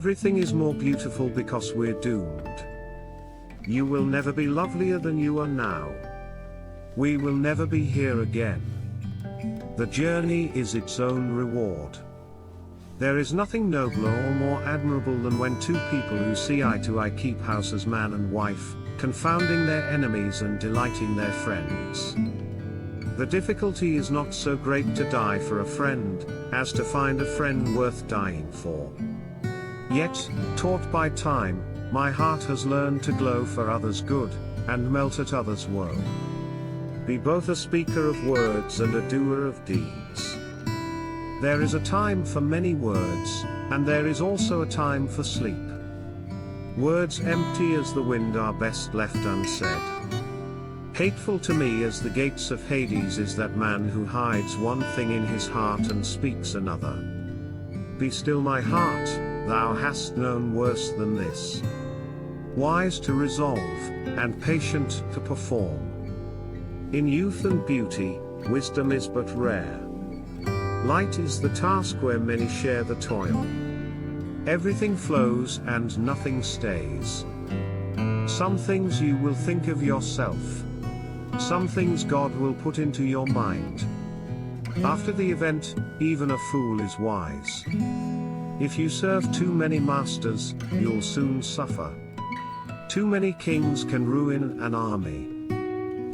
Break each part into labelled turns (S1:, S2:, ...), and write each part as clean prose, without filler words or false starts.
S1: Everything is more beautiful because we're doomed. You will never be lovelier than you are now. We will never be here again. The journey is its own reward. There is nothing nobler or more admirable than when two people who see eye to eye keep house as man and wife, confounding their enemies and delighting their friends. The difficulty is not so great to die for a friend, as to find a friend worth dying for. Yet, taught by time, my heart has learned to glow for others' good, and melt at others' woe. Be both a speaker of words and a doer of deeds. There is a time for many words, and there is also a time for sleep. Words empty as the wind are best left unsaid. Hateful to me as the gates of Hades is that man who hides one thing in his heart and speaks another. Be still, my heart, thou hast known worse than this. Wise to resolve, and patient to perform. In youth and beauty, wisdom is but rare. Light is the task where many share the toil. Everything flows and nothing stays. Some things you will think of yourself. Some things God will put into your mind. After the event, even a fool is wise. If you serve too many masters, you'll soon suffer. Too many kings can ruin an army.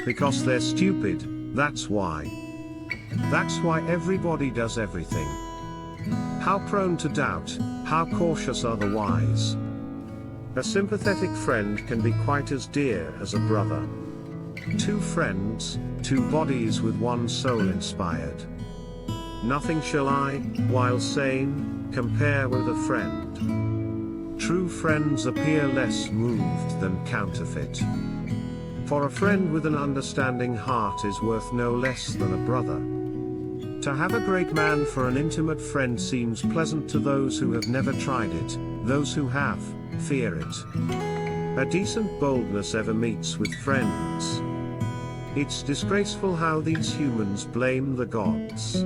S1: Because they're stupid, that's why. That's why everybody does everything. How prone to doubt, how cautious are the wise. A sympathetic friend can be quite as dear as a brother. Two friends, two bodies with one soul inspired. Nothing shall I, while sane, compare with a friend. True friends appear less moved than counterfeit. For a friend with an understanding heart is worth no less than a brother. To have a great man for an intimate friend seems pleasant to those who have never tried it, those who have, fear it. A decent boldness ever meets with friends. It's disgraceful how these humans blame the gods.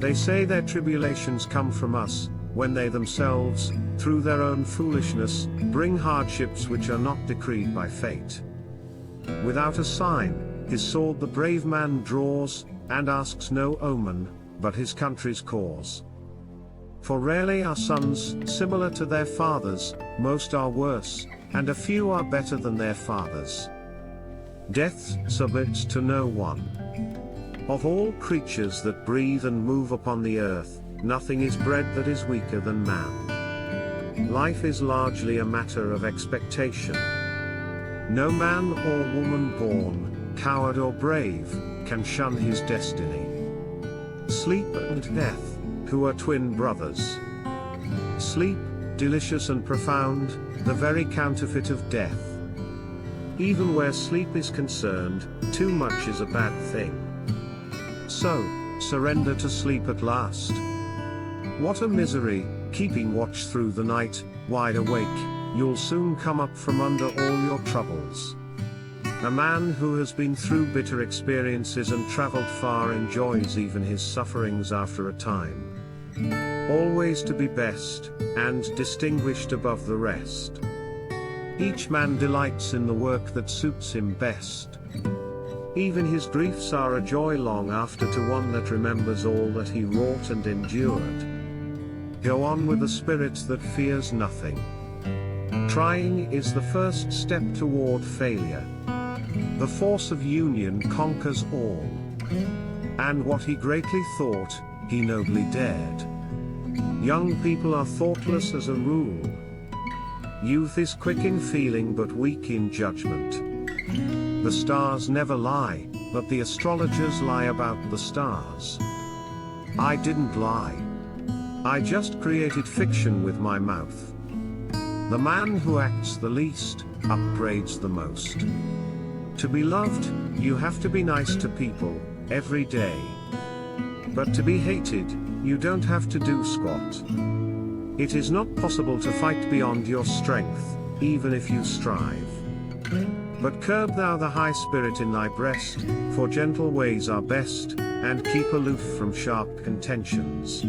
S1: They say their tribulations come from us, when they themselves, through their own foolishness, bring hardships which are not decreed by fate. Without a sign, his sword the brave man draws, and asks no omen, but his country's cause. For rarely are sons similar to their fathers, most are worse, and a few are better than their fathers. Death submits to no one. Of all creatures that breathe and move upon the earth, nothing is bred that is weaker than man. Life is largely a matter of expectation. No man or woman born, coward or brave, can shun his destiny. Sleep and death, who are twin brothers. Sleep, delicious and profound, the very counterfeit of death. Even where sleep is concerned, too much is a bad thing. So, surrender to sleep at last. What a misery, keeping watch through the night, wide awake, you'll soon come up from under all your troubles. A man who has been through bitter experiences and traveled far enjoys even his sufferings after a time. Always to be best, and distinguished above the rest. Each man delights in the work that suits him best. Even his griefs are a joy long after to one that remembers all that he wrought and endured. Go on with a spirit that fears nothing. Trying is the first step toward failure. The force of union conquers all. And what he greatly thought, he nobly dared. Young people are thoughtless as a rule. Youth is quick in feeling but weak in judgment. The stars never lie, but the astrologers lie about the stars. I didn't lie. I just created fiction with my mouth. The man who acts the least, upbraids the most. To be loved, you have to be nice to people, every day. But to be hated, you don't have to do squat. It is not possible to fight beyond your strength, even if you strive. But curb thou the high spirit in thy breast, for gentle ways are best, and keep aloof from sharp contentions.